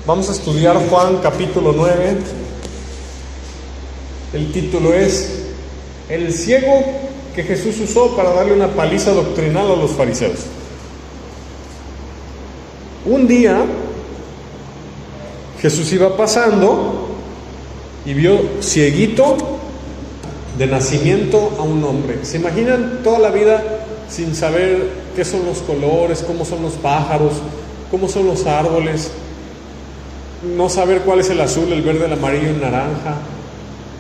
Vamos a estudiar Juan capítulo 9. El título es El ciego que Jesús usó para darle una paliza doctrinal a los fariseos. Un día Jesús iba pasando y vio cieguito de nacimiento a un hombre. ¿Se imaginan toda la vida sin saber qué son los colores, cómo son los pájaros, cómo son los árboles? No saber cuál es el azul, el verde, el amarillo, el naranja.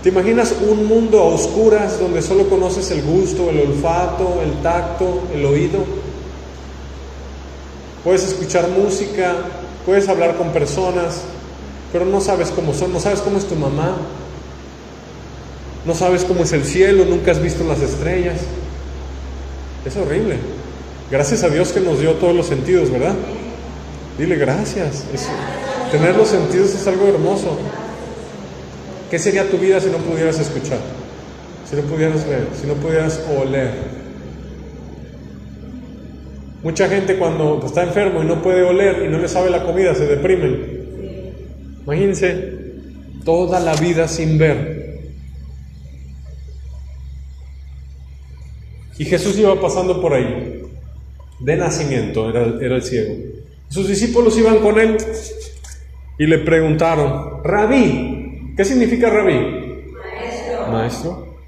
¿Te imaginas un mundo a oscuras donde solo conoces el gusto, el olfato, el tacto, el oído? Puedes escuchar música, puedes hablar con personas, pero no sabes cómo son, no sabes cómo es tu mamá, no sabes cómo es el cielo, nunca has visto las estrellas. Es horrible. Gracias a Dios que nos dio todos los sentidos, ¿verdad? Dile gracias. Tener los sentidos es algo hermoso. ¿Qué sería tu vida si no pudieras escuchar? Si no pudieras ver, si no pudieras oler. Mucha gente cuando está enfermo y no puede oler y no le sabe la comida, se deprimen. Imagínense toda la vida sin ver. Y Jesús iba pasando por ahí, de nacimiento, era el ciego. Sus discípulos iban con él y le preguntaron: Rabí, ¿qué significa rabí? Maestro.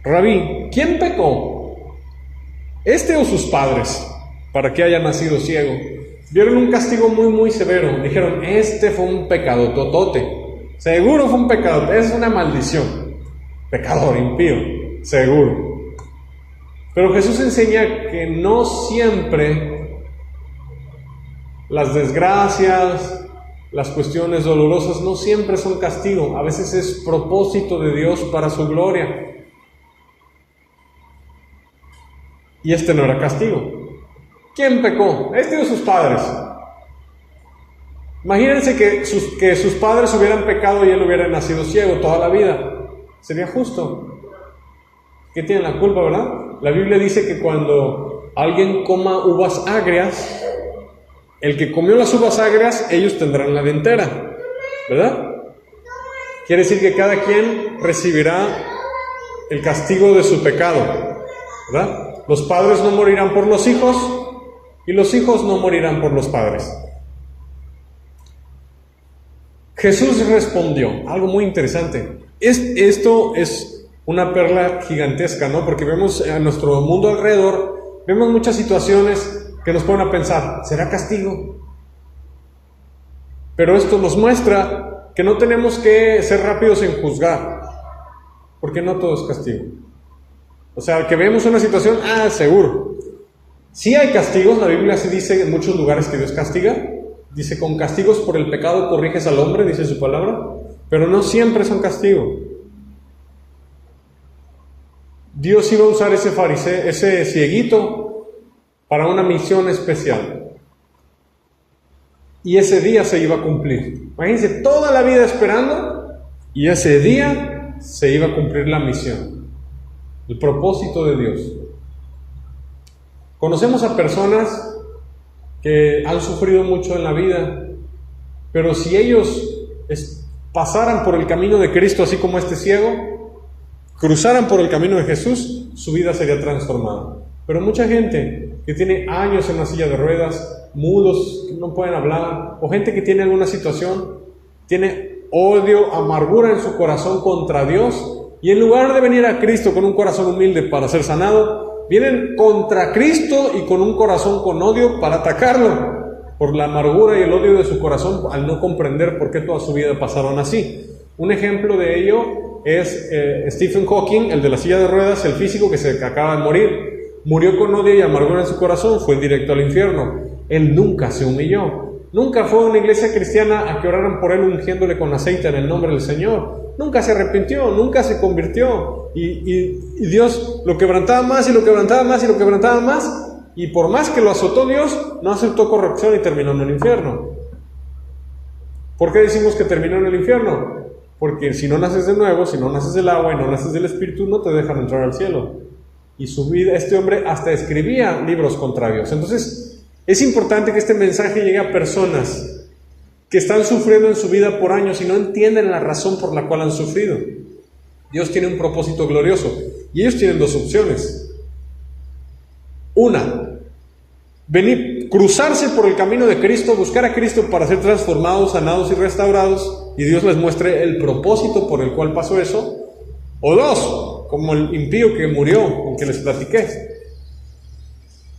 Rabí, ¿quién pecó? ¿Este o sus padres? Para que haya nacido ciego. Vieron un castigo muy severo. Dijeron: este fue un pecado totote. Seguro fue un pecado, es una maldición. Pecador, impío, seguro. Pero Jesús enseña que no siempre las desgracias, las cuestiones dolorosas, no siempre son castigo. A veces es propósito de Dios para su gloria. Y este no era castigo. ¿Quién pecó? ¿Este o sus padres? Imagínense que sus padres hubieran pecado y él hubiera nacido ciego toda la vida. Sería justo. ¿Qué tienen la culpa, verdad? La Biblia dice que cuando alguien coma uvas agrias, el que comió las uvas agrias, ellos tendrán la dentera, ¿verdad? Quiere decir que cada quien recibirá el castigo de su pecado, ¿verdad? Los padres no morirán por los hijos y los hijos no morirán por los padres. Jesús respondió algo muy interesante. Esto es una perla gigantesca, ¿no? Porque vemos a nuestro mundo alrededor, vemos muchas situaciones que nos ponen a pensar: ¿será castigo? Pero esto nos muestra que no tenemos que ser rápidos en juzgar, porque no todo es castigo. O sea, que vemos una situación, seguro. Sí hay castigos, la Biblia se dice en muchos lugares que Dios castiga. Dice: con castigos por el pecado corriges al hombre, dice su palabra. Pero no siempre son castigos. Dios iba a usar ese cieguito para una misión especial. Y ese día se iba a cumplir. Imagínense, toda la vida esperando, y ese día se iba a cumplir la misión, el propósito de Dios. Conocemos a personas que han sufrido mucho en la vida, pero si ellos pasaran por el camino de Cristo, así como este ciego, cruzaran por el camino de Jesús, su vida sería transformada. Pero mucha gente que tiene años en una silla de ruedas, mudos, que no pueden hablar, o gente que tiene alguna situación, tiene odio, amargura en su corazón contra Dios, y en lugar de venir a Cristo con un corazón humilde para ser sanado, vienen contra Cristo y con un corazón con odio para atacarlo, por la amargura y el odio de su corazón, al no comprender por qué toda su vida pasaron así. Un ejemplo de ello es Stephen Hawking, el de la silla de ruedas, el físico que se acaba de morir. Murió con odio y amargura en su corazón, fue directo al infierno. Él nunca se humilló. Nunca fue a una iglesia cristiana a que oraran por él ungiéndole con aceite en el nombre del Señor. Nunca se arrepintió, nunca se convirtió. Y Dios lo quebrantaba más y lo quebrantaba más y lo quebrantaba más. Y por más que lo azotó Dios, no aceptó corrección y terminó en el infierno. ¿Por qué decimos que terminó en el infierno? Porque si no naces de nuevo, si no naces del agua y no naces del Espíritu, no te dejan entrar al cielo. Y su vida, este hombre hasta escribía libros contra Dios. Entonces, es importante que este mensaje llegue a personas que están sufriendo en su vida por años y no entienden la razón por la cual han sufrido. Dios tiene un propósito glorioso y ellos tienen dos opciones. Una, venir, cruzarse por el camino de Cristo, buscar a Cristo para ser transformados, sanados y restaurados, y Dios les muestre el propósito por el cual pasó eso. O dos, como el impío que murió, el que les platiqué.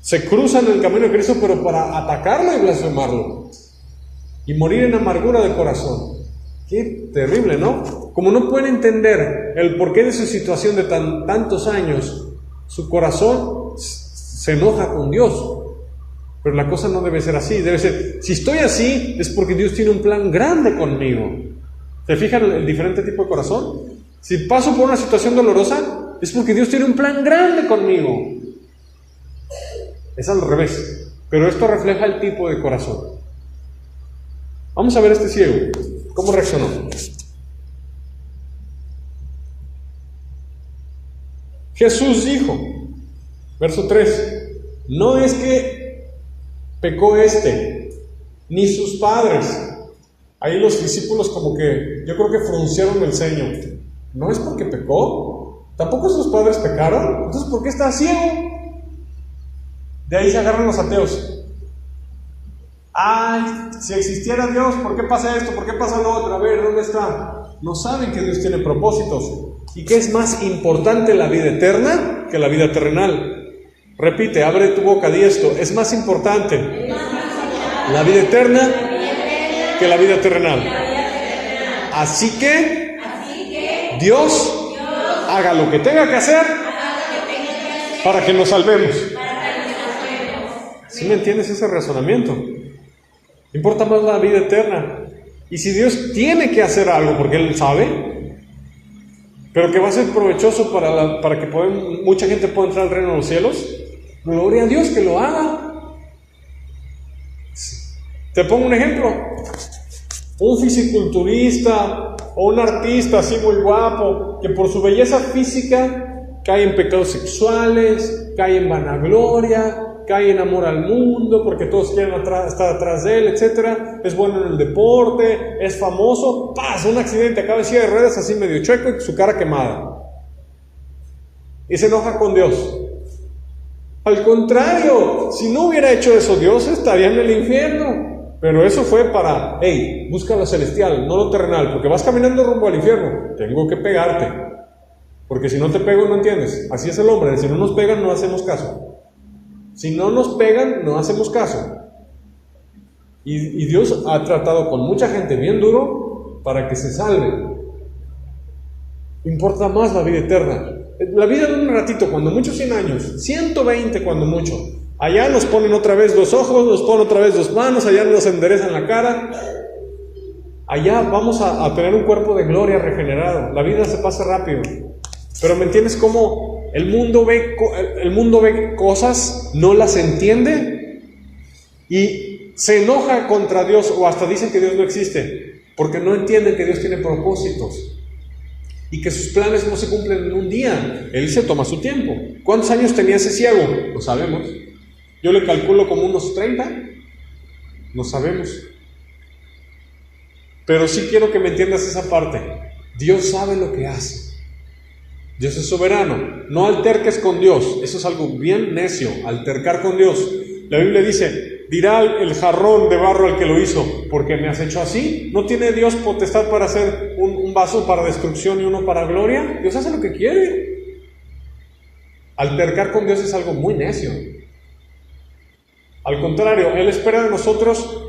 Se cruzan el camino de Cristo, pero para atacarlo y blasfemarlo. Y morir en amargura de corazón. Qué terrible, ¿no? Como no pueden entender el porqué de su situación de tantos años, su corazón se enoja con Dios. Pero la cosa no debe ser así. Debe ser, si estoy así, es porque Dios tiene un plan grande conmigo. ¿Se fijan el diferente tipo de corazón? Si paso por una situación dolorosa, es porque Dios tiene un plan grande conmigo. Es al revés. Pero esto refleja el tipo de corazón. Vamos a ver a este ciego. ¿Cómo reaccionó? Jesús dijo, verso 3, no es que pecó ni sus padres. Ahí los discípulos como que, yo creo que fruncieron el ceño. No es porque pecó, tampoco sus padres pecaron, entonces ¿por qué está ciego? De ahí se agarran los ateos. Ay, si existiera Dios, ¿por qué pasa esto? ¿Por qué pasa lo otro? A ver, ¿dónde está? No saben que Dios tiene propósitos. ¿Y qué es más importante, la vida eterna que la vida terrenal? Repite, abre tu boca, di esto. Es más importante la vida eterna que la vida terrenal. Así que Dios haga lo que tenga que hacer para que nos salvemos. ¿Sí me entiendes ese razonamiento? Importa más la vida eterna. Y si Dios tiene que hacer algo porque Él sabe, pero que va a ser provechoso para que mucha gente pueda entrar al reino de los cielos, gloria a Dios que lo haga. Te pongo un ejemplo. Un fisiculturista o un artista así muy guapo, que por su belleza física cae en pecados sexuales, cae en vanagloria, cae en amor al mundo porque todos quieren estar atrás de él, etc. Es bueno en el deporte, es famoso, pasa un accidente, acaba en silla de ruedas así medio chueco y su cara quemada. Y se enoja con Dios. Al contrario, si no hubiera hecho eso, Dios estaría en el infierno. Pero eso fue para, hey, busca lo celestial, no lo terrenal, porque vas caminando rumbo al infierno. Tengo que pegarte, porque si no te pego no entiendes. Así es el hombre, si no nos pegan no hacemos caso. Si no nos pegan, no hacemos caso. Y Dios ha tratado con mucha gente bien duro para que se salve. Importa más la vida eterna. La vida de un ratito, cuando mucho 100 años, 120 cuando mucho. Allá nos ponen otra vez 2 ojos, nos ponen otra vez 2 manos, allá nos enderezan la cara. Allá vamos a tener un cuerpo de gloria regenerado. La vida se pasa rápido. Pero ¿me entiendes cómo el mundo ve cosas, no las entiende y se enoja contra Dios, o hasta dicen que Dios no existe, porque no entienden que Dios tiene propósitos y que sus planes no se cumplen en un día? Él se toma su tiempo. ¿Cuántos años tenía ese ciego? No sabemos. Yo le calculo como unos 30. No sabemos. Pero sí quiero que me entiendas esa parte. Dios sabe lo que hace. Dios es soberano. No alterques con Dios. Eso es algo bien necio, altercar con Dios. La Biblia dice, dirá el jarrón de barro al que lo hizo, ¿por qué me has hecho así? ¿No tiene Dios potestad para hacer un vaso para destrucción y uno para gloria? Dios hace lo que quiere. Altercar con Dios es algo muy necio. Al contrario, Él espera de nosotros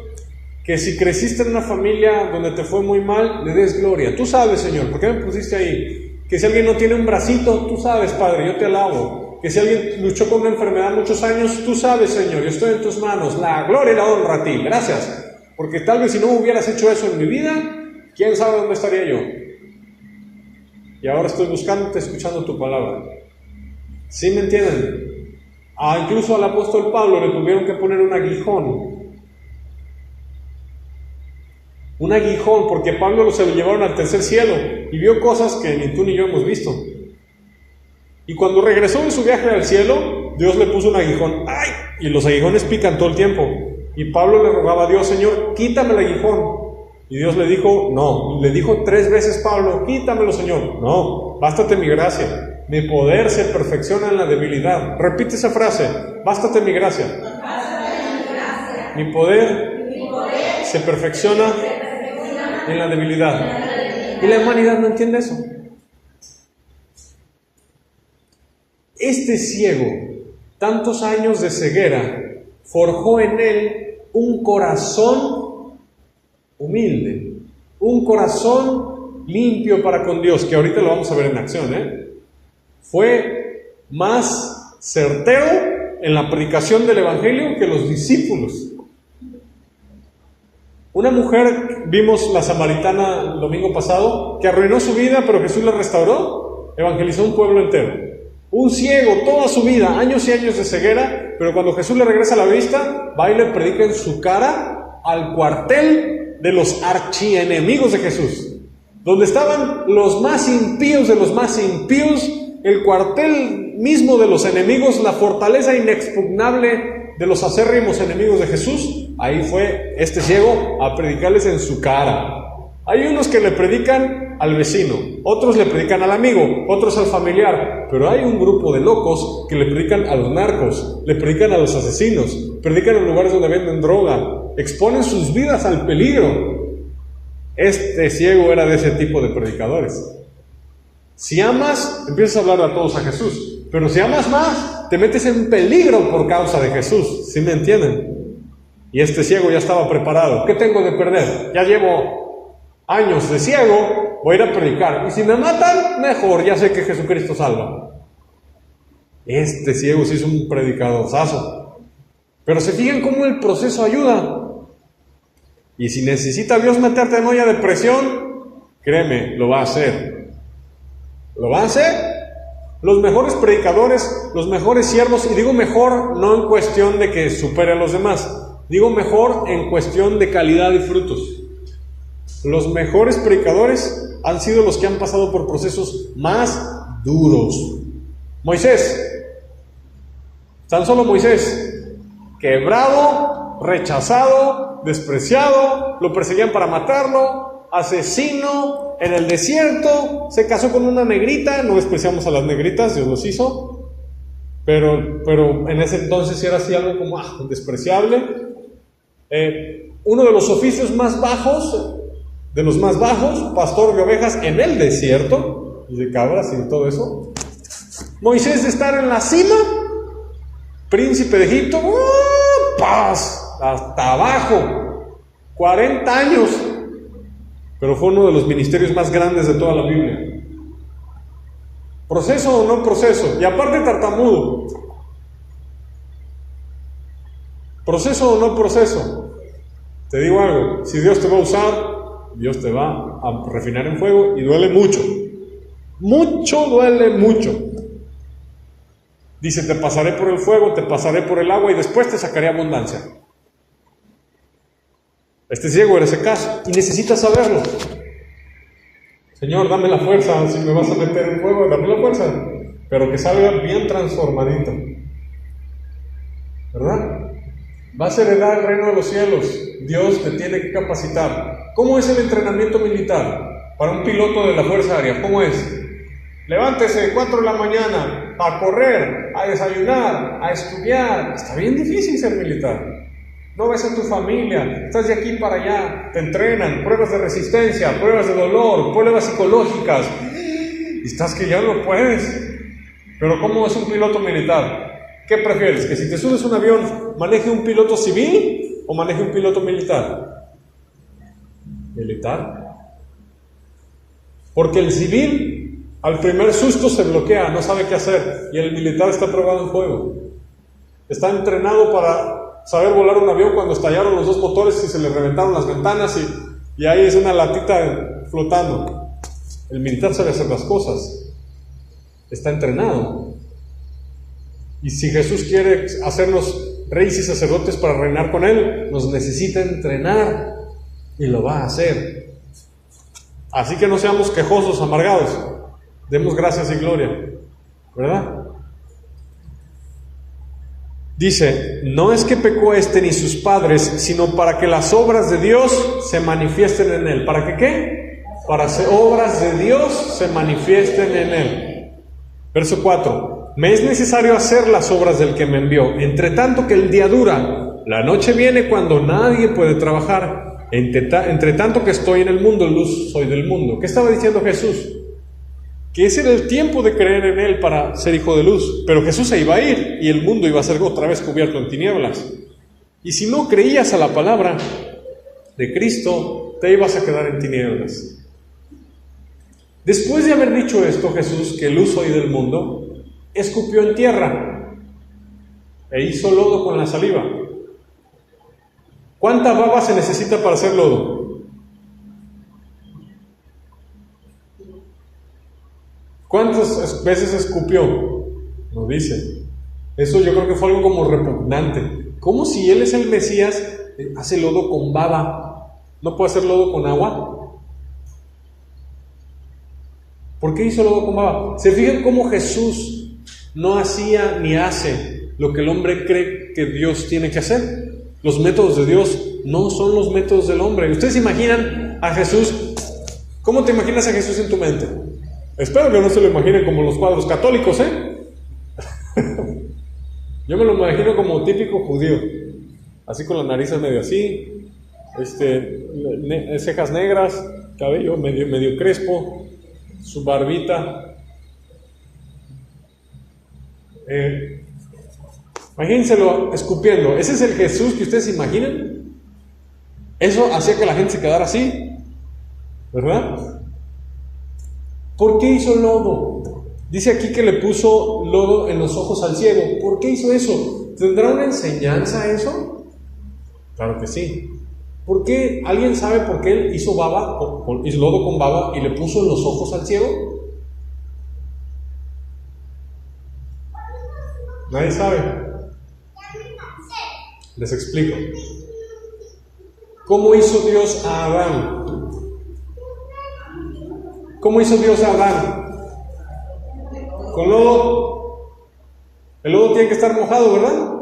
que si creciste en una familia donde te fue muy mal, le des gloria. Tú sabes, Señor, ¿por qué me pusiste ahí? Que si alguien no tiene un bracito, tú sabes, Padre, yo te alabo. Que si alguien luchó con una enfermedad muchos años, tú sabes, Señor, yo estoy en tus manos. La gloria y la honra a ti. Gracias. Porque tal vez si no hubieras hecho eso en mi vida, quién sabe dónde estaría yo. Y ahora estoy buscándote, escuchando tu palabra. ¿Sí me entienden? Incluso al apóstol Pablo le tuvieron que poner un aguijón. Un aguijón, porque Pablo se lo llevaron al tercer cielo y vio cosas que ni tú ni yo hemos visto. Y cuando regresó de su viaje al cielo, Dios le puso un aguijón. ¡Ay! Y los aguijones pican todo el tiempo. Y Pablo le rogaba a Dios, Señor, quítame el aguijón. Y Dios le dijo, no. Le dijo 3 veces Pablo, quítamelo, Señor. No, bástate mi gracia. Mi poder se perfecciona en la debilidad. Repite esa frase, bástate mi gracia. Mi poder se perfecciona en la debilidad. Y la humanidad no entiende eso. Este ciego, tantos años de ceguera, forjó en él un corazón humilde, un corazón limpio para con Dios, que ahorita lo vamos a ver en acción, Fue más certero en la predicación del Evangelio que los discípulos. Una mujer, vimos la samaritana el domingo pasado, que arruinó su vida, pero Jesús la restauró, evangelizó un pueblo entero. Un ciego, toda su vida, años y años de ceguera, pero cuando Jesús le regresa la vista, va y le predica en su cara al cuartel de los archienemigos de Jesús. Donde estaban los más impíos de los más impíos, el cuartel mismo de los enemigos, la fortaleza inexpugnable de los acérrimos enemigos de Jesús. Ahí fue este ciego a predicarles en su cara. Hay unos que le predican al vecino, otros le predican al amigo, otros al familiar, pero hay un grupo de locos que le predican a los narcos, le predican a los asesinos, predican en lugares donde venden droga, exponen sus vidas al peligro. Este ciego era de ese tipo de predicadores. Si amas, empiezas a hablar a todos a Jesús, pero si amas más, te metes en peligro por causa de Jesús. ¿Sí me entienden? Y este ciego ya estaba preparado. ¿Qué tengo de perder? Ya llevo años de ciego, voy a ir a predicar. Y si me matan, mejor, ya sé que Jesucristo salva. Este ciego sí es un predicadorazo. Pero se fijan cómo el proceso ayuda. Y si necesita Dios meterte en olla de presión, créeme, lo va a hacer. ¿Lo va a hacer? Los mejores predicadores, los mejores siervos, y digo mejor no en cuestión de que supere a los demás, digo mejor en cuestión de calidad y frutos. Los mejores predicadores han sido los que han pasado por procesos más duros. Moisés, tan solo Moisés, quebrado, rechazado, despreciado, lo perseguían para matarlo, asesino, en el desierto, se casó con una negrita. No despreciamos a las negritas, Dios los hizo, pero en ese entonces era así algo como despreciable. Uno de los oficios más bajos, de los más bajos, pastor de ovejas en el desierto, y de cabras y todo eso. Moisés de estar en la cima, príncipe de Egipto, paz, hasta abajo, 40 años, pero fue uno de los ministerios más grandes de toda la Biblia. ¿Proceso o no proceso? Y aparte tartamudo. ¿Proceso o no proceso? Te digo algo, si Dios te va a usar, Dios te va a refinar en fuego y duele mucho. Mucho, duele mucho. Dice, te pasaré por el fuego, te pasaré por el agua y después te sacaré abundancia. Este ciego era ese caso y necesitas saberlo. Señor, dame la fuerza, si me vas a meter en fuego, dame la fuerza, pero que salga bien transformadito. ¿Verdad? Vas a heredar el reino de los cielos. Dios te tiene que capacitar. ¿Cómo es el entrenamiento militar para un piloto de la Fuerza Aérea? ¿Cómo es? Levántese 4 de la mañana a correr, a desayunar, a estudiar. Está bien difícil ser militar. No ves a tu familia, estás de aquí para allá, te entrenan, pruebas de resistencia, pruebas de dolor, pruebas psicológicas, y estás que ya no puedes. Pero ¿cómo es un piloto militar? ¿Qué prefieres? ¿Que si te subes a un avión maneje un piloto civil o maneje un piloto militar? Militar. Porque el civil al primer susto se bloquea, no sabe qué hacer, y el militar está probado en fuego. Está entrenado para saber volar un avión cuando estallaron los 2 motores y se le reventaron las ventanas y ahí es una latita flotando. El militar sabe hacer las cosas, está entrenado. Y si Jesús quiere hacernos reyes y sacerdotes para reinar con Él, nos necesita entrenar y lo va a hacer. Así que no seamos quejosos, amargados, demos gracias y gloria, ¿verdad? Dice, no es que pecó este ni sus padres, sino para que las obras de Dios se manifiesten en él. ¿Para que qué? Para que obras de Dios se manifiesten en él. Verso 4. Me es necesario hacer las obras del que me envió, entre tanto que el día dura. La noche viene cuando nadie puede trabajar. Entre tanto que estoy en el mundo, luz soy del mundo. ¿Qué estaba diciendo Jesús? Que ese era el tiempo de creer en Él para ser hijo de luz. Pero Jesús se iba a ir y el mundo iba a ser otra vez cubierto en tinieblas. Y si no creías a la palabra de Cristo, te ibas a quedar en tinieblas. Después de haber dicho esto, Jesús, que luz soy del mundo, escupió en tierra e hizo lodo con la saliva. ¿Cuánta baba se necesita para hacer lodo? ¿Cuántas veces escupió? No dice. Eso yo creo que fue algo como repugnante. ¿Cómo si Él es el Mesías, hace lodo con baba? ¿No puede hacer lodo con agua? ¿Por qué hizo lodo con baba? ¿Se fijan cómo Jesús no hacía ni hace lo que el hombre cree que Dios tiene que hacer? Los métodos de Dios no son los métodos del hombre. ¿Ustedes imaginan a Jesús? ¿Cómo te imaginas a Jesús en tu mente? Espero que no se lo imaginen como los cuadros católicos, Yo me lo imagino como típico judío, así con la nariz medio así, cejas negras, cabello medio crespo, su barbita. Imagínenselo escupiendo. ¿Ese es el Jesús que ustedes imaginan? Eso hacía que la gente se quedara así, ¿verdad? ¿Por qué hizo lodo? Dice aquí que le puso lodo en los ojos al ciego. ¿Por qué hizo eso? ¿Tendrá una enseñanza eso? Claro que sí. ¿Por qué? ¿Alguien sabe por qué él hizo baba, hizo lodo con baba y le puso en los ojos al ciego? Nadie sabe. Les explico. ¿Cómo hizo Dios a Adán? ¿Cómo hizo Dios a Adán? Con lodo. El lodo tiene que estar mojado, ¿verdad?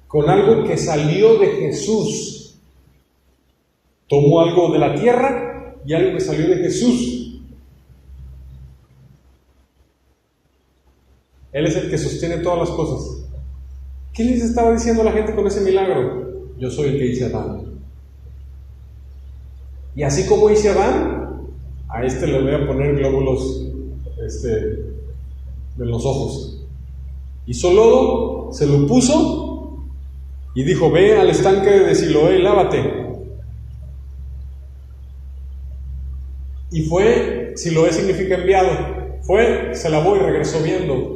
Con algo que salió de Jesús. Tomó algo de la tierra y algo que salió de Jesús. Él es el que sostiene todas las cosas. ¿Qué les estaba diciendo la gente con ese milagro? Yo soy el que hice a Adán. Y así como hice a Adán, a le voy a poner glóbulos en los ojos. Hizo lodo, se lo puso y dijo: ve al estanque de Siloé y lávate. Y fue, Siloé significa enviado, fue, se lavó y regresó viendo.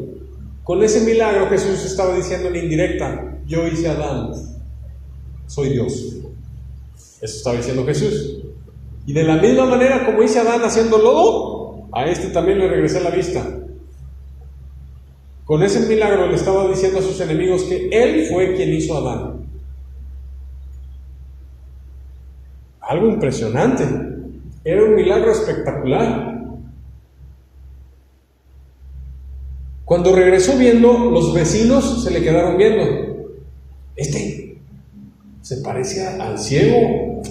Con ese milagro Jesús estaba diciendo en indirecta: yo hice a Adán, soy Dios. Eso estaba diciendo Jesús. Y de la misma manera como hice a Adán haciendo lodo, a también le regresé la vista. Con ese milagro le estaba diciendo a sus enemigos que Él fue quien hizo a Adán. Algo impresionante. Era un milagro espectacular. Cuando regresó viendo, los vecinos se le quedaron viendo. Se parece al ciego,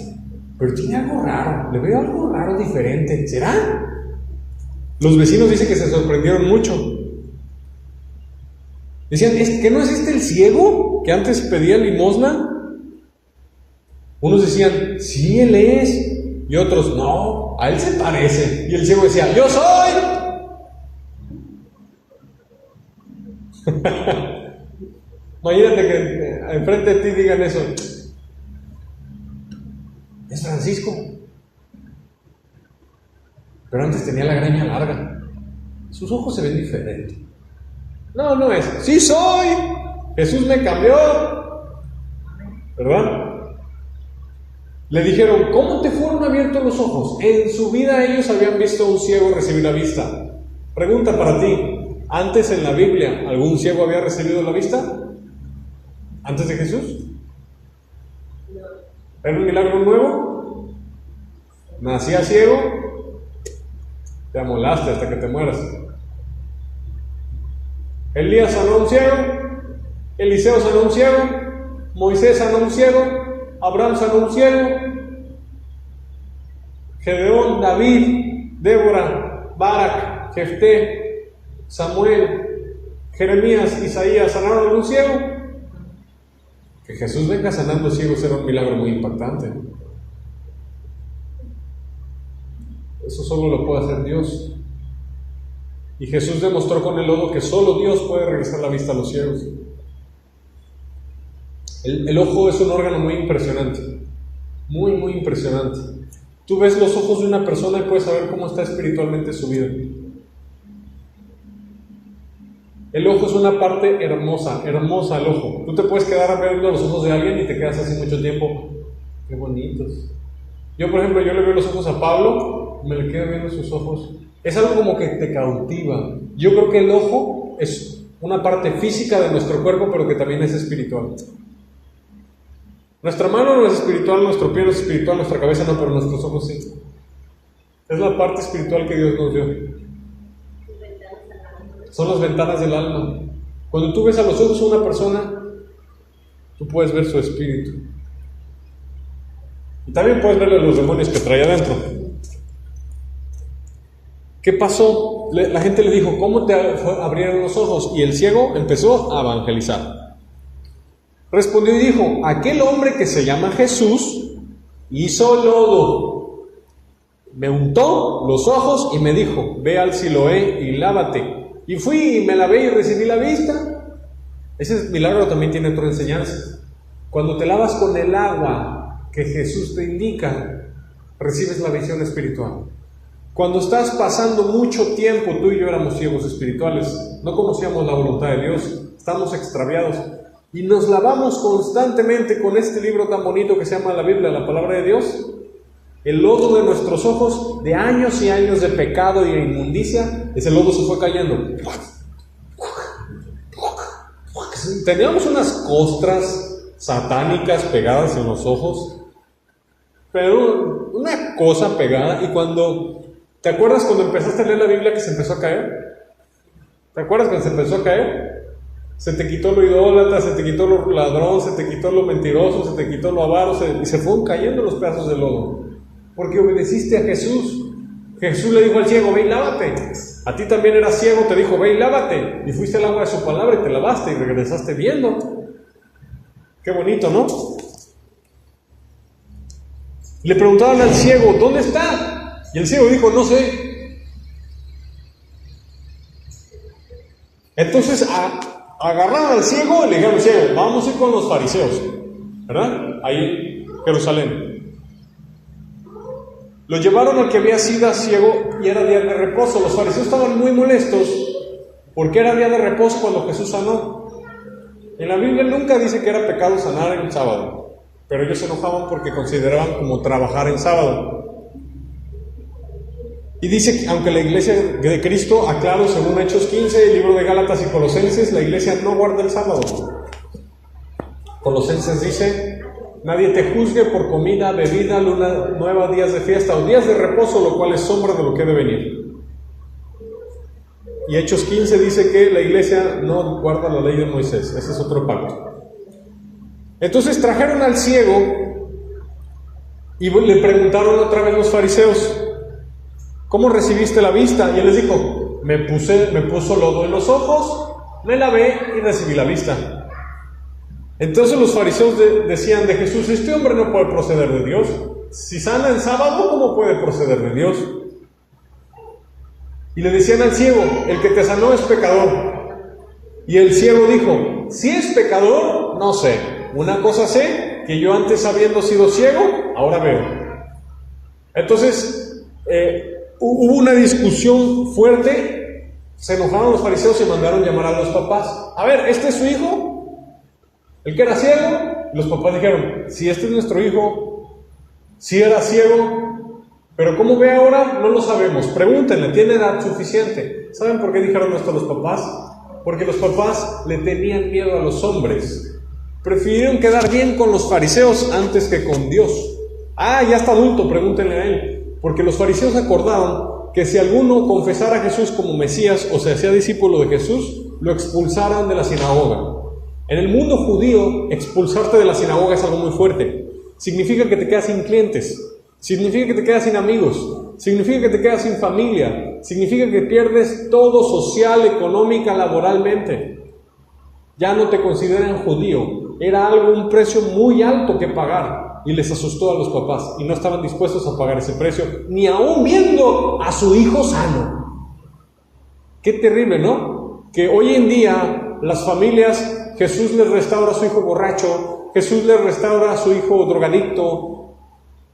pero tiene algo raro, le veo algo raro diferente. ¿Será? Los vecinos dicen que se sorprendieron mucho. Decían: ¿que no es el ciego que antes pedía limosna? Unos decían: sí, él es. Y otros: no, a él se parece. Y el ciego decía: yo soy. Imagínate que enfrente de ti digan eso: es Francisco, pero antes tenía la greña larga, sus ojos se ven diferentes. No, no es. Sí soy. Jesús me cambió, ¿verdad? Le dijeron: ¿cómo te fueron abiertos los ojos? En su vida ellos habían visto a un ciego recibir la vista. Pregunta para ti: ¿antes en la Biblia algún ciego había recibido la vista? ¿Antes de Jesús? ¿Era un milagro nuevo? ¿Nacías ciego? Te amolaste hasta que te mueras. Elías sanó a un ciego, Eliseo sanó a un ciego, Moisés sanó a un ciego, Abraham sanó a un ciego, Gedeón, David, Débora, Barak, Jefté, Samuel, Jeremías, Isaías sanaron a un ciego. Que Jesús venga sanando ciegos era un milagro muy impactante. Eso solo lo puede hacer Dios. Y Jesús demostró con el lodo que solo Dios puede regresar la vista a los ciegos. El ojo es un órgano muy impresionante, muy, muy impresionante. Tú ves los ojos de una persona y puedes saber cómo está espiritualmente su vida. El ojo es una parte hermosa, hermosa el ojo. Tú te puedes quedar viendo los ojos de alguien y te quedas así mucho tiempo. Qué bonitos. Yo, por ejemplo, yo le veo los ojos a Pablo, me le quedo viendo sus ojos. Es algo como que te cautiva. Yo creo que el ojo es una parte física de nuestro cuerpo, pero que también es espiritual. Nuestra mano no es espiritual, nuestro pie no es espiritual, nuestra cabeza no, pero nuestros ojos sí. Es la parte espiritual que Dios nos dio. Son las ventanas del alma. Cuando tú ves a los ojos de una persona, tú puedes ver su espíritu. Y también puedes ver los demonios que trae adentro. ¿Qué pasó? La gente le dijo, ¿cómo te abrieron los ojos? Y el ciego empezó a evangelizar. Respondió y dijo, aquel hombre que se llama Jesús hizo lodo, me untó los ojos y me dijo, ve al Siloé y lávate. Y fui y me lavé y recibí la vista. Ese milagro también tiene otra enseñanza. Cuando te lavas con el agua que Jesús te indica, recibes la visión espiritual. Cuando estás pasando mucho tiempo, tú y yo éramos ciegos espirituales, no conocíamos la voluntad de Dios, estamos extraviados y nos lavamos constantemente con este libro tan bonito que se llama la Biblia, la palabra de Dios. El lodo de nuestros ojos, de años y años de pecado y de inmundicia, ese lodo se fue cayendo. Teníamos unas costras satánicas pegadas en los ojos, pero una cosa pegada. Y cuando, ¿te acuerdas cuando empezaste a leer la Biblia que se empezó a caer? ¿Te acuerdas cuando se empezó a caer? Se te quitó lo idólatra, se te quitó lo ladrón, se te quitó lo mentiroso, se te quitó lo avaro, y se fueron cayendo los pedazos de lodo. Porque obedeciste a Jesús. Jesús le dijo al ciego, ve y lávate. A ti también eras ciego, te dijo, ve y lávate. Y fuiste al agua de su palabra y te lavaste y regresaste viendo. Qué bonito, ¿no? Le preguntaban al ciego, ¿dónde está? Y el ciego dijo, no sé. Entonces agarraron al ciego y le dijeron al ciego, vamos a ir con los fariseos, ¿verdad? Ahí, Jerusalén. Lo llevaron al que había sido ciego y era día de reposo. Los fariseos estaban muy molestos porque era día de reposo cuando Jesús sanó. En la Biblia nunca dice que era pecado sanar en sábado, pero ellos se enojaban porque consideraban como trabajar en sábado. Y dice que aunque la iglesia de Cristo, aclaro según Hechos 15, el libro de Gálatas y Colosenses, la iglesia no guarda el sábado. Colosenses dice, nadie te juzgue por comida, bebida, luna nueva, días de fiesta o días de reposo, lo cual es sombra de lo que ha de venir. Y Hechos 15 dice que la iglesia no guarda la ley de Moisés. Ese es otro pacto. Entonces trajeron al ciego y le preguntaron otra vez los fariseos, ¿cómo recibiste la vista? Y él les dijo, me puso lodo en los ojos, me lavé y recibí la vista. Entonces los fariseos decían de Jesús, este hombre no puede proceder de Dios. Si sana en sábado, ¿cómo puede proceder de Dios? Y le decían al ciego, el que te sanó es pecador. Y el ciego dijo, si es pecador, no sé. Una cosa sé, que yo antes habiendo sido ciego, ahora veo. Entonces, hubo una discusión fuerte, se enojaron los fariseos y mandaron llamar a los papás. A ver, ¿este es su hijo? El que era ciego. Los papás dijeron, si este es nuestro hijo, si era ciego, pero ¿cómo ve ahora? No lo sabemos, pregúntenle, ¿tiene edad suficiente? ¿Saben por qué dijeron esto los papás? Porque los papás le tenían miedo a los hombres, prefirieron quedar bien con los fariseos antes que con Dios. Ya está adulto, pregúntenle a él, porque los fariseos acordaron que si alguno confesara a Jesús como Mesías o se hacía discípulo de Jesús, lo expulsaran de la sinagoga. En el mundo judío, expulsarte de la sinagoga es algo muy fuerte. Significa que te quedas sin clientes, significa que te quedas sin amigos, significa que te quedas sin familia, significa que pierdes todo social, económica, laboralmente. Ya no te consideran judío. Era algo, un precio muy alto que pagar, y les asustó a los papás y no estaban dispuestos a pagar ese precio, ni aún viendo a su hijo sano. Qué terrible, ¿no? Que hoy en día las familias, Jesús les restaura a su hijo borracho, Jesús les restaura a su hijo drogadicto,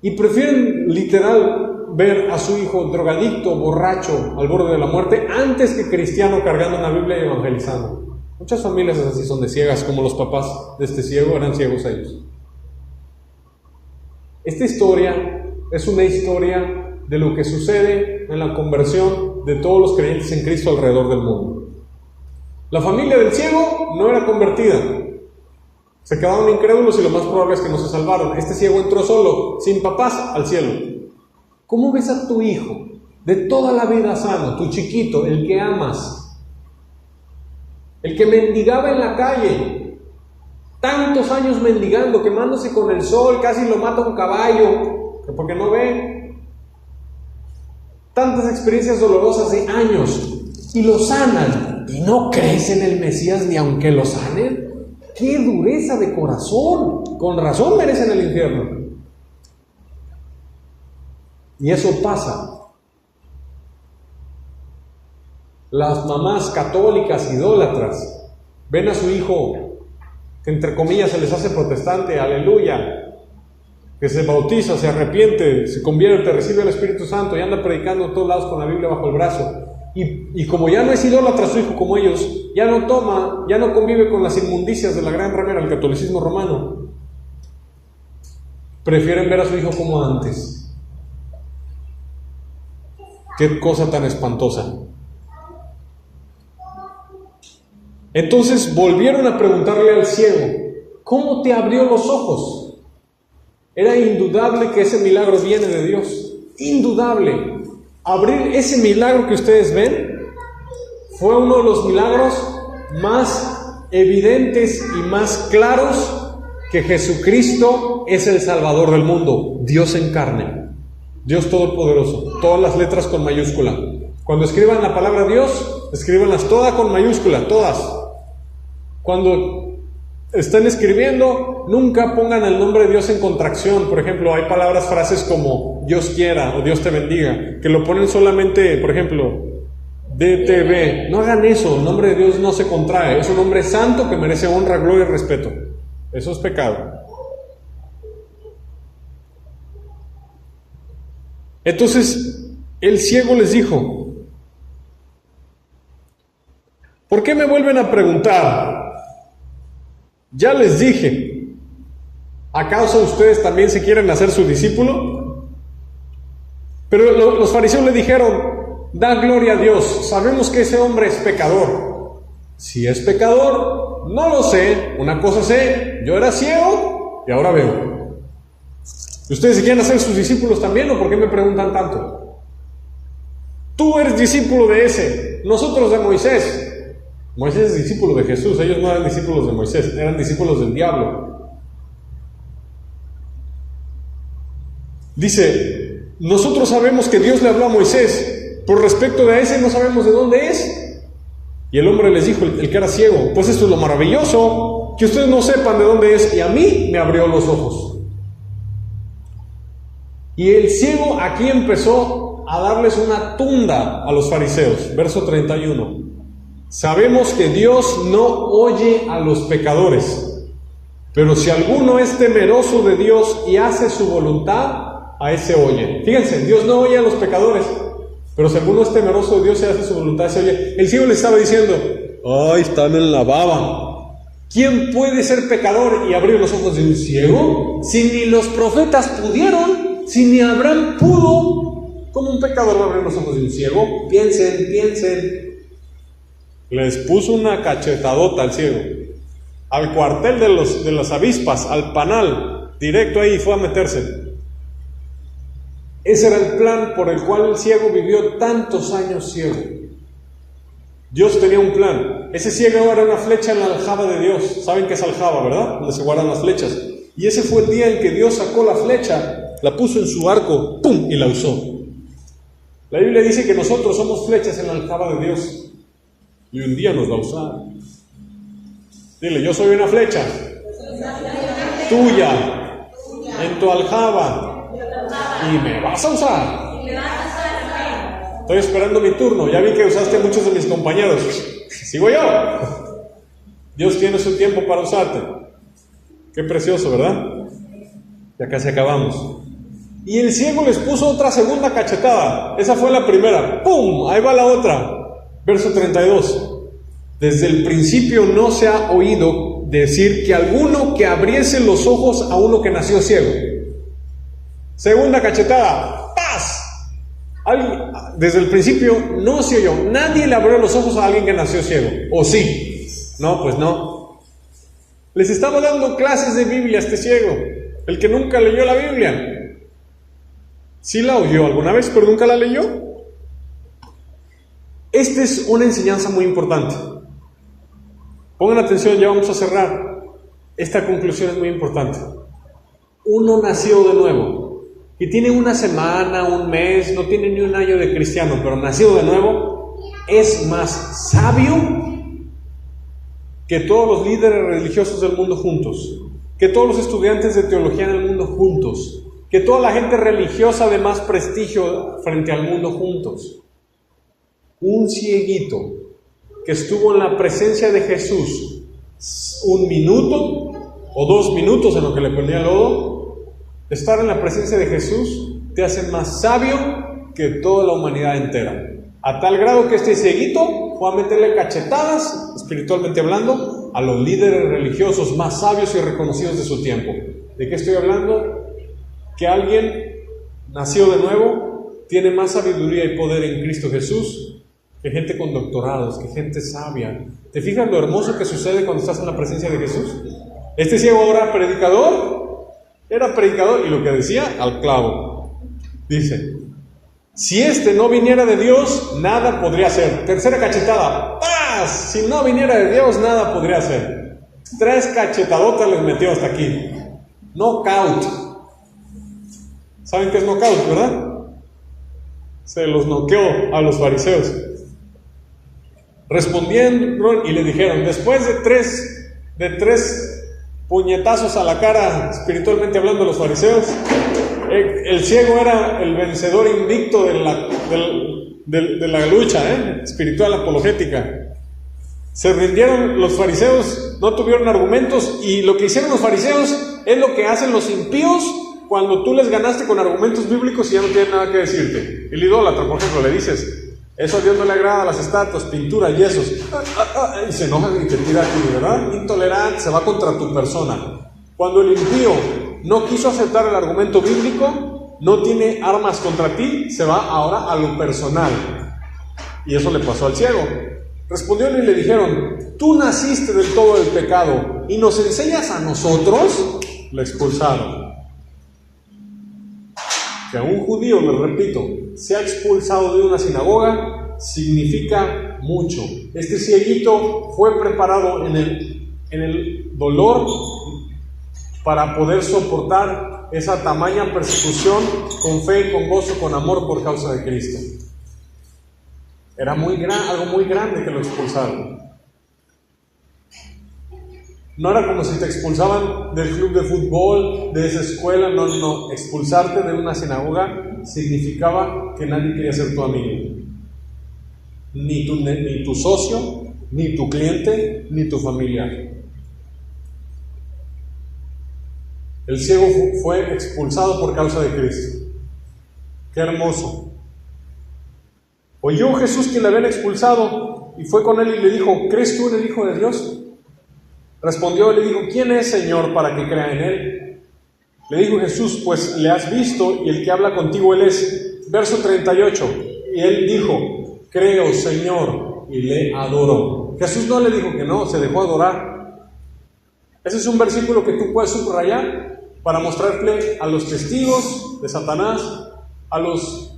y prefieren literal ver a su hijo drogadicto, borracho, al borde de la muerte, antes que cristiano cargando una Biblia y evangelizando. Muchas familias así son de ciegas, como los papás de este ciego eran ciegos ellos. Esta historia es una historia de lo que sucede en la conversión de todos los creyentes en Cristo alrededor del mundo. La familia del ciego no era convertida. Se quedaron incrédulos y lo más probable es que no se salvaron. Este ciego entró solo, sin papás, al cielo. ¿Cómo ves a tu hijo de toda la vida sano, tu chiquito, el que amas? El que mendigaba en la calle, tantos años mendigando, quemándose con el sol, casi lo mata un caballo, porque no ve. Tantas experiencias dolorosas de años, y lo sanan, y no crees en el Mesías ni aunque lo sanen. ¡Qué dureza de corazón! Con razón merecen el infierno. Y eso pasa. Las mamás católicas idólatras ven a su hijo, que entre comillas se les hace protestante, aleluya, que se bautiza, se arrepiente, se convierte, recibe el Espíritu Santo y anda predicando en todos lados con la Biblia bajo el brazo. Y como ya no es idólatra su hijo como ellos, ya no toma, ya no convive con las inmundicias de la gran ramera, el catolicismo romano, prefieren ver a su hijo como antes. Qué cosa tan espantosa. Entonces volvieron a preguntarle al ciego, ¿cómo te abrió los ojos? Era indudable que ese milagro viene de Dios, indudable. Abrir ese milagro que ustedes ven fue uno de los milagros más evidentes y más claros que Jesucristo es el Salvador del mundo, Dios en carne, Dios Todopoderoso, todas las letras con mayúscula. Cuando escriban la palabra Dios, escríbanlas todas con mayúscula, todas. Cuando estén escribiendo, nunca pongan el nombre de Dios en contracción. Por ejemplo, hay palabras, frases como Dios quiera o Dios te bendiga, que lo ponen solamente, por ejemplo, DTB. No hagan eso, el nombre de Dios no se contrae. Es un nombre santo que merece honra, gloria y respeto. Eso es pecado. Entonces, el ciego les dijo, ¿por qué me vuelven a preguntar? Ya les dije, ¿acaso ustedes también se quieren hacer su discípulo? Pero los fariseos le dijeron, da gloria a Dios, sabemos que ese hombre es pecador. Si es pecador, no lo sé, una cosa sé, yo era ciego y ahora veo. ¿Ustedes se quieren hacer sus discípulos también o por qué me preguntan tanto? Tú eres discípulo de ese, nosotros de Moisés. Moisés es discípulo de Jesús, ellos no eran discípulos de Moisés, eran discípulos del diablo. Dice, nosotros sabemos que Dios le habló a Moisés, por respecto de ese no sabemos de dónde es. Y el hombre les dijo, el que era ciego, pues esto es lo maravilloso, que ustedes no sepan de dónde es, y a mí me abrió los ojos. Y el ciego aquí empezó a darles una tunda a los fariseos, verso 31. Sabemos que Dios no oye a los pecadores, pero si alguno es temeroso de Dios y hace su voluntad, a ese oye. Fíjense, Dios no oye a los pecadores, pero si alguno es temeroso de Dios y hace su voluntad, se oye. El ciego le estaba diciendo, ¡ay, están en la baba! ¿Quién puede ser pecador y abrir los ojos de un ciego? Si ni los profetas pudieron, si ni Abraham pudo, ¿cómo un pecador va a abrir los ojos de un ciego? Piensen. Les puso una cachetadota al ciego, al cuartel de las avispas, al panal, directo ahí fue a meterse. Ese era el plan por el cual el ciego vivió tantos años ciego. Dios tenía un plan. Ese ciego era una flecha en la aljaba de Dios. ¿Saben qué es aljaba, verdad? Donde se guardan las flechas. Y ese fue el día en que Dios sacó la flecha, la puso en su arco, ¡pum!, y la usó. La Biblia dice que nosotros somos flechas en la aljaba de Dios. Y un día nos va a usar. Dile, yo soy una flecha tuya, en tu aljaba, y me vas a usar. Estoy esperando mi turno. Ya vi que usaste a muchos de mis compañeros. Sigo yo. Dios tiene su tiempo para usarte. Qué precioso, ¿verdad? Ya casi acabamos. Y el ciego les puso otra segunda cachetada. Esa fue la primera. ¡Pum! Ahí va la otra. Verso 32. Desde el principio no se ha oído decir que alguno que abriese los ojos a uno que nació ciego. Segunda cachetada. ¡Paz! Desde el principio no se oyó. Nadie le abrió los ojos a alguien que nació ciego. ¿O sí? No, pues no. Les estaba dando clases de Biblia a este ciego, el que nunca leyó la Biblia. Sí la oyó alguna vez, pero nunca la leyó. Esta es una enseñanza muy importante. Pongan atención, ya vamos a cerrar. Esta conclusión es muy importante. Uno nació de nuevo, y tiene una semana, un mes, no tiene ni un año de cristiano, pero nacido de nuevo, es más sabio que todos los líderes religiosos del mundo juntos, que todos los estudiantes de teología en el mundo juntos, que toda la gente religiosa de más prestigio frente al mundo juntos. Un cieguito que estuvo en la presencia de Jesús 1 minuto o 2 minutos en lo que le ponía lodo, estar en la presencia de Jesús te hace más sabio que toda la humanidad entera. A tal grado que este cieguito fue a meterle cachetadas, espiritualmente hablando, a los líderes religiosos más sabios y reconocidos de su tiempo. ¿De qué estoy hablando? Que alguien nació de nuevo, tiene más sabiduría y poder en Cristo Jesús que gente con doctorados, que gente sabia. ¿Te fijas lo hermoso que sucede cuando estás en la presencia de Jesús? Este ciego ahora era predicador y lo que decía, al clavo. Dice, si este no viniera de Dios, nada podría hacer. Tercera cachetada, ¡paz! Si no viniera de Dios, nada podría hacer. 3 cachetadotas les metió hasta aquí. Knockout. ¿Saben qué es knockout, verdad? Se los noqueó a los fariseos. Respondieron y le dijeron, después de tres puñetazos a la cara, espiritualmente hablando, de los fariseos, el ciego era el vencedor invicto de la lucha espiritual apologética. Se rindieron los fariseos, no tuvieron argumentos, y lo que hicieron los fariseos es lo que hacen los impíos cuando tú les ganaste con argumentos bíblicos y ya no tienen nada que decirte. El idólatra, por ejemplo, le dices, eso a Dios no le agrada, las estatuas, pintura, yesos, y se enoja y te tira a ti, ¿verdad? Intolerante, se va contra tu persona. Cuando el impío no quiso aceptar el argumento bíblico, no tiene armas contra ti, se va ahora a lo personal. Y eso le pasó al ciego. Respondieron y le dijeron, tú naciste del todo del pecado y nos enseñas a nosotros. Le expulsaron. Que a un judío, les repito, sea expulsado de una sinagoga significa mucho. Este cieguito fue preparado en el dolor para poder soportar esa tamaña persecución con fe, con gozo, con amor por causa de Cristo. Era algo muy grande que lo expulsaron. No era como si te expulsaban del club de fútbol, de esa escuela, no. Expulsarte de una sinagoga significaba que nadie quería ser tu amigo. Ni tu socio, ni tu cliente, ni tu familiar. El ciego fue expulsado por causa de Cristo. ¡Qué hermoso! Oyó Jesús que le habían expulsado y fue con él y le dijo, ¿crees tú en el Hijo de Dios? Respondió y le dijo, ¿quién es, Señor, para que crea en él? Le dijo Jesús, pues le has visto y el que habla contigo él es. Verso 38, y él dijo, creo, Señor, y le adoró. Jesús no le dijo que no, se dejó adorar. Ese es un versículo que tú puedes subrayar para mostrarle a los testigos de Satanás, a los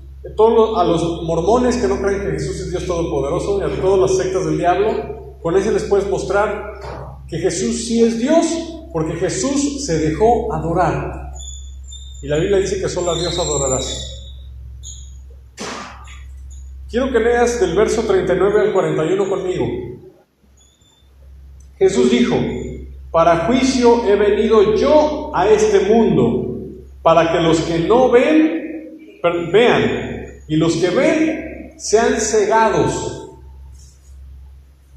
mormones que no creen que Jesús es Dios Todopoderoso, y a todas las sectas del diablo, Con ese les puedes mostrar que Jesús sí es Dios, porque Jesús se dejó adorar. Y la Biblia dice que solo a Dios adorarás. Quiero que leas del verso 39 al 41 conmigo. Jesús dijo: para juicio he venido yo a este mundo, para que los que no ven, vean, y los que ven sean cegados.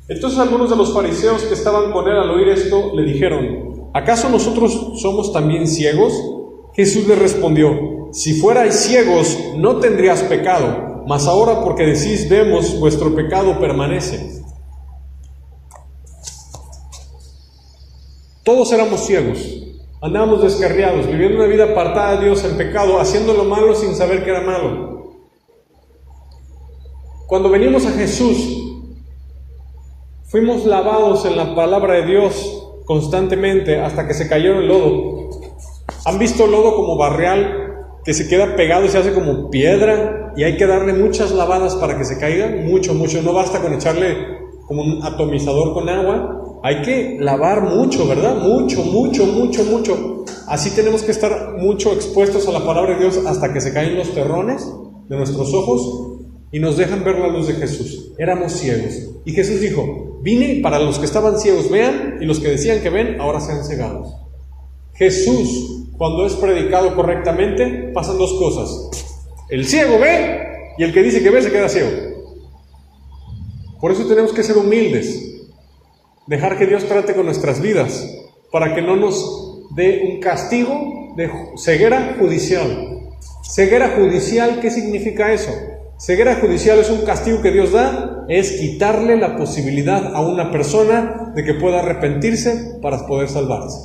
Entonces algunos de los fariseos que estaban con él al oír esto le dijeron: ¿acaso nosotros somos también ciegos? Jesús les respondió: si fuerais ciegos no tendrías pecado, mas ahora porque decís vemos, vuestro pecado permanece. Todos éramos ciegos, andábamos descarriados, viviendo una vida apartada de Dios en pecado, haciendo lo malo sin saber que era malo. Cuando venimos a Jesús, fuimos lavados en la palabra de Dios constantemente hasta que se cayó en el lodo. ¿Han visto el lodo como barrial que se queda pegado y se hace como piedra? Y hay que darle muchas lavadas para que se caiga, mucho. No basta con echarle como un atomizador con agua. Hay que lavar mucho, ¿verdad? Mucho. Así tenemos que estar mucho expuestos a la palabra de Dios hasta que se caen los terrones de nuestros ojos y nos dejan ver la luz de Jesús. Éramos ciegos. Y Jesús dijo: vine para los que estaban ciegos vean, y los que decían que ven, ahora sean cegados. Jesús, cuando es predicado correctamente, pasan dos cosas. El ciego ve, y el que dice que ve se queda ciego. Por eso tenemos que ser humildes. Dejar que Dios trate con nuestras vidas, para que no nos dé un castigo de ceguera judicial. Ceguera judicial, ¿qué significa eso? Ceguera judicial es un castigo que Dios da, es quitarle la posibilidad a una persona de que pueda arrepentirse para poder salvarse.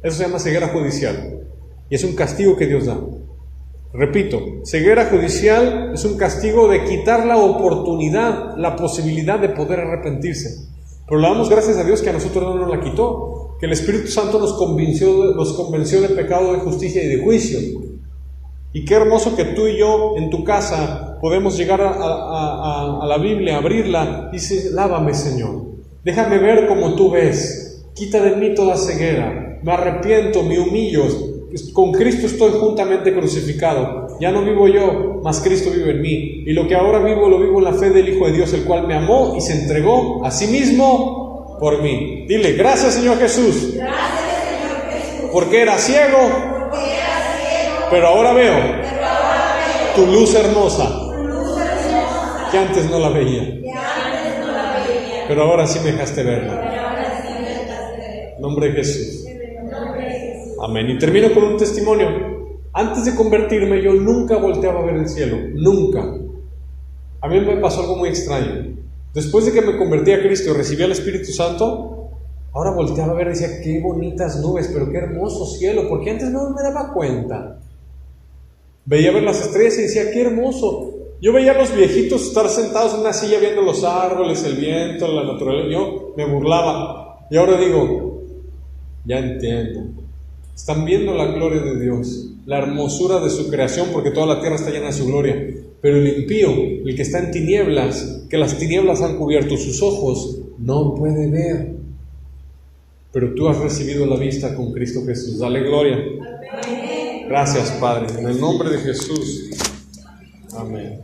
Eso se llama ceguera judicial, y es un castigo que Dios da. Repito, ceguera judicial es un castigo de quitar la oportunidad, la posibilidad de poder arrepentirse. Pero le damos gracias a Dios que a nosotros no nos la quitó, que el Espíritu Santo nos convenció de pecado, de justicia y de juicio. Y qué hermoso que tú y yo en tu casa podemos llegar a la Biblia, abrirla, y dice: lávame, Señor, déjame ver como tú ves, quita de mí toda ceguera, me arrepiento, me humillo, con Cristo estoy juntamente crucificado, ya no vivo yo, mas Cristo vive en mí, y lo que ahora vivo lo vivo en la fe del Hijo de Dios, el cual me amó y se entregó a sí mismo por mí. Dile: gracias, Señor Jesús, porque era ciego, pero ahora veo tu luz hermosa, que antes no la veía, pero ahora sí me dejaste verla. En nombre de Jesús. Amén. Y termino con un testimonio. Antes de convertirme, yo nunca volteaba a ver el cielo. Nunca. A mí me pasó algo muy extraño. Después de que me convertí a Cristo y recibí al Espíritu Santo, ahora volteaba a ver y decía: qué bonitas nubes, pero qué hermoso cielo, porque antes no me daba cuenta. Veía ver las estrellas y decía: qué hermoso. Yo veía a los viejitos estar sentados en una silla viendo los árboles, el viento, la naturaleza. Yo me burlaba. Y ahora digo: ya entiendo. Están viendo la gloria de Dios, la hermosura de su creación, porque toda la tierra está llena de su gloria. Pero el impío, el que está en tinieblas, que las tinieblas han cubierto sus ojos, no puede ver. Pero tú has recibido la vista con Cristo Jesús. Dale gloria. Gracias, Padre, en el nombre de Jesús. Amén.